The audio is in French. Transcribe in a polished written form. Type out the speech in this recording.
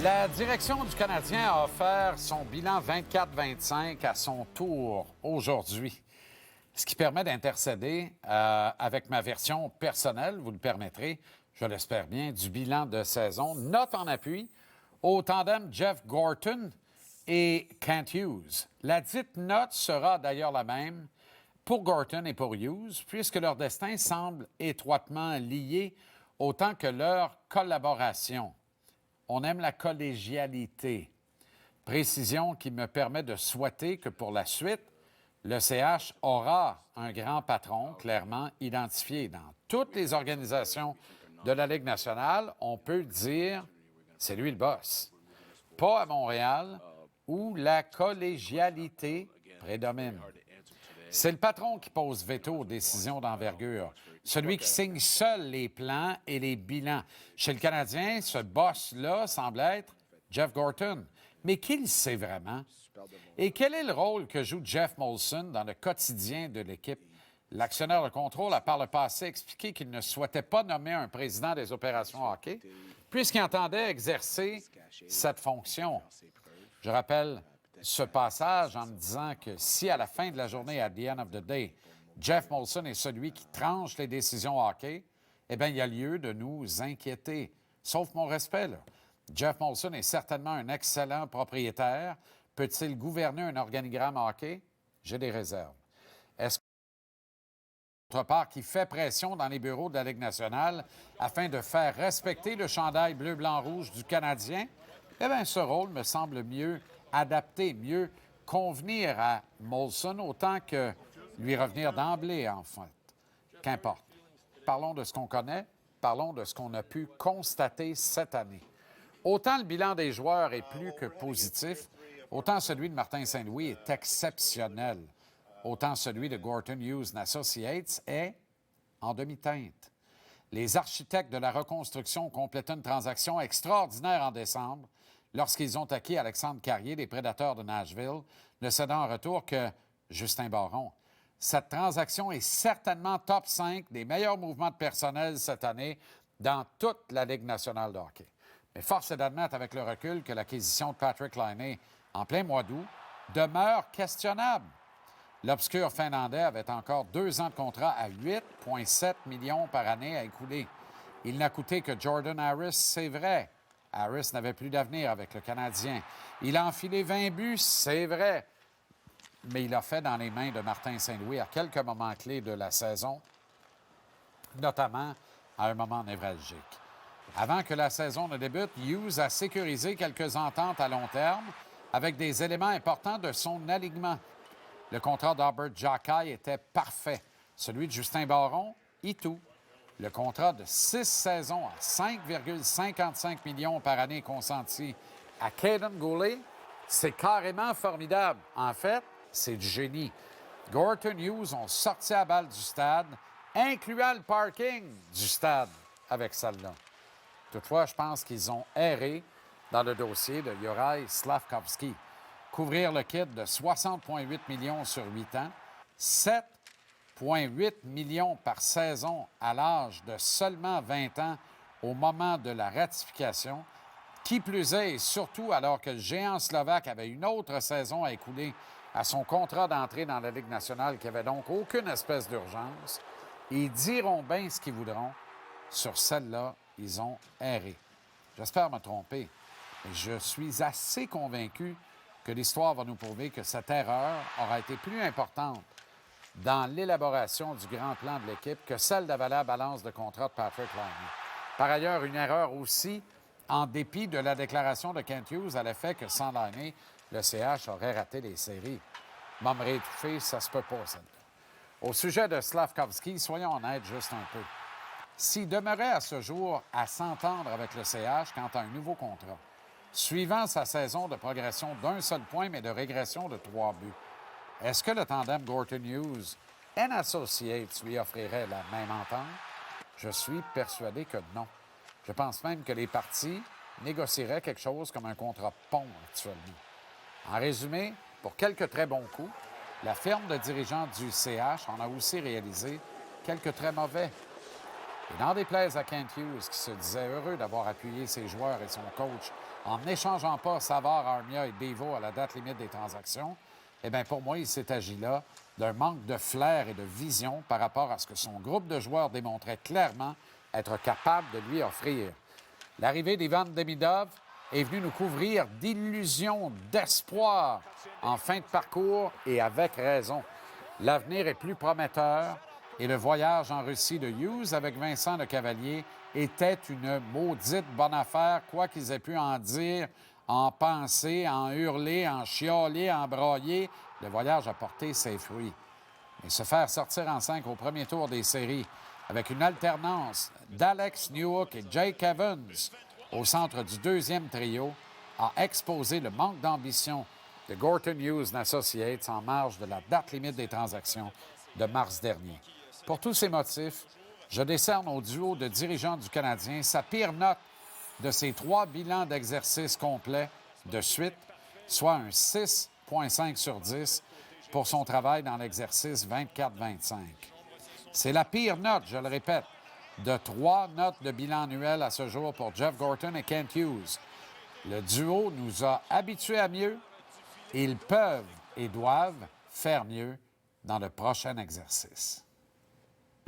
La direction du Canadien a offert son bilan 24-25 à son tour aujourd'hui, ce qui permet d'intercéder avec ma version personnelle, vous le permettrez, je l'espère bien, du bilan de saison. Note en appui au tandem Jeff Gorton et Kent Hughes. La dite note sera d'ailleurs la même pour Gorton et pour Hughes, puisque leur destin semble étroitement lié autant que leur collaboration. On aime la collégialité. Précision qui me permet de souhaiter que pour la suite, le CH aura un grand patron clairement identifié. Dans toutes les organisations de la Ligue nationale, on peut dire c'est lui le boss. Pas à Montréal, où la collégialité prédomine. C'est le patron qui pose veto aux décisions d'envergure, celui qui signe seul les plans et les bilans. Chez le Canadien, ce boss-là semble être Jeff Gorton. Mais qui le sait vraiment? Et quel est le rôle que joue Jeff Molson dans le quotidien de l'équipe? L'actionnaire de contrôle a par le passé expliqué qu'il ne souhaitait pas nommer un président des opérations hockey, puisqu'il entendait exercer cette fonction. Je rappelle ce passage en me disant que si à la fin de la journée, at the end of the day, Jeff Molson est celui qui tranche les décisions hockey, eh bien, il y a lieu de nous inquiéter. Sauf mon respect, là. Jeff Molson est certainement un excellent propriétaire. Peut-il gouverner un organigramme hockey? J'ai des réserves. Est-ce que d'autre part qui fait pression dans les bureaux de la Ligue nationale afin de faire respecter le chandail bleu-blanc-rouge du Canadien? Eh bien, ce rôle me semble mieux adapté, mieux convenir à Molson autant que lui revenir d'emblée, en fait. Qu'importe. Parlons de ce qu'on connaît, parlons de ce qu'on a pu constater cette année. Autant le bilan des joueurs est plus que positif, autant celui de Martin Saint-Louis est exceptionnel. Autant celui de Gorton Hughes Associates est en demi-teinte. Les architectes de la reconstruction ont complété une transaction extraordinaire en décembre lorsqu'ils ont acquis Alexandre Carrier des Prédateurs de Nashville, ne cédant en retour que Justin Barron. Cette transaction est certainement top 5 des meilleurs mouvements de personnel cette année dans toute la Ligue nationale de hockey. Mais force est d'admettre avec le recul que l'acquisition de Patrick Laine en plein mois d'août demeure questionnable. L'obscur Finlandais avait encore 2 ans de contrat à 8,7 millions par année à écouler. Il n'a coûté que Jordan Harris, c'est vrai. Harris n'avait plus d'avenir avec le Canadien. Il a enfilé 20 buts, c'est vrai. Mais il l'a fait dans les mains de Martin Saint-Louis à quelques moments clés de la saison, notamment à un moment névralgique. Avant que la saison ne débute, Hughes a sécurisé quelques ententes à long terme avec des éléments importants de son alignement. Le contrat d'Albert Xhekaj était parfait. Celui de Justin Barron, tout. Le contrat de 6 saisons à 5,55 millions par année consenti à Caden Goulet, c'est carrément formidable. En fait, c'est du génie. Gorton Hughes ont sorti à balle du stade, incluant le parking du stade avec celle-là. Toutefois, je pense qu'ils ont erré dans le dossier de Juraj Slafkovský. Couvrir le kit de 60,8 millions sur 8 ans, 7,8 millions par saison à l'âge de seulement 20 ans au moment de la ratification. Qui plus est, et surtout alors que le géant slovaque avait une autre saison à écouler à son contrat d'entrée dans la Ligue nationale qui avait donc aucune espèce d'urgence, ils diront bien ce qu'ils voudront. Sur celle-là, ils ont erré. J'espère me tromper, mais je suis assez convaincu que l'histoire va nous prouver que cette erreur aura été plus importante dans l'élaboration du grand plan de l'équipe que celle d'avaler la balance de contrat de Patrick Laine. Par ailleurs, une erreur aussi, en dépit de la déclaration de Kent Hughes à l'effet que sans Laine, le CH aurait raté les séries. M'en réétouffer, ça se peut pas, celle-là. Au sujet de Slafkovský, soyons honnêtes juste un peu. S'il demeurait à ce jour à s'entendre avec le CH quant à un nouveau contrat, suivant sa saison de progression d'un seul point, mais de régression de 3 buts, est-ce que le tandem Gorton Hughes and Associates lui offrirait la même entente? Je suis persuadé que non. Je pense même que les parties négocieraient quelque chose comme un contrat pont actuellement. En résumé, pour quelques très bons coups, la firme de dirigeants du CH en a aussi réalisé quelques très mauvais. Et n'en déplaise à Kent Hughes, qui se disait heureux d'avoir appuyé ses joueurs et son coach en n'échangeant pas Savard, Armia et Devo à la date limite des transactions, eh bien, pour moi, il s'est agi là d'un manque de flair et de vision par rapport à ce que son groupe de joueurs démontrait clairement être capable de lui offrir. L'arrivée d'Ivan Demidov est venue nous couvrir d'illusions, d'espoir en fin de parcours et avec raison. L'avenir est plus prometteur et le voyage en Russie de Hughes avec Vincent Lecavalier était une maudite bonne affaire, quoi qu'ils aient pu en dire, en penser, en hurler, en chialer, en brailler. Le voyage a porté ses fruits. Mais se faire sortir en 5 au premier tour des séries avec une alternance d'Alex Newhook et Jake Evans au centre du deuxième trio a exposé le manque d'ambition de Gorton Hughes Associates en marge de la date limite des transactions de mars dernier. Pour tous ces motifs, je décerne au duo de dirigeants du Canadien sa pire note de ses 3 bilans d'exercice complets de suite, soit un 6,5 sur 10 pour son travail dans l'exercice 24-25. C'est la pire note, je le répète, de 3 notes de bilan annuel à ce jour pour Jeff Gorton et Kent Hughes. Le duo nous a habitués à mieux. Ils peuvent et doivent faire mieux dans le prochain exercice.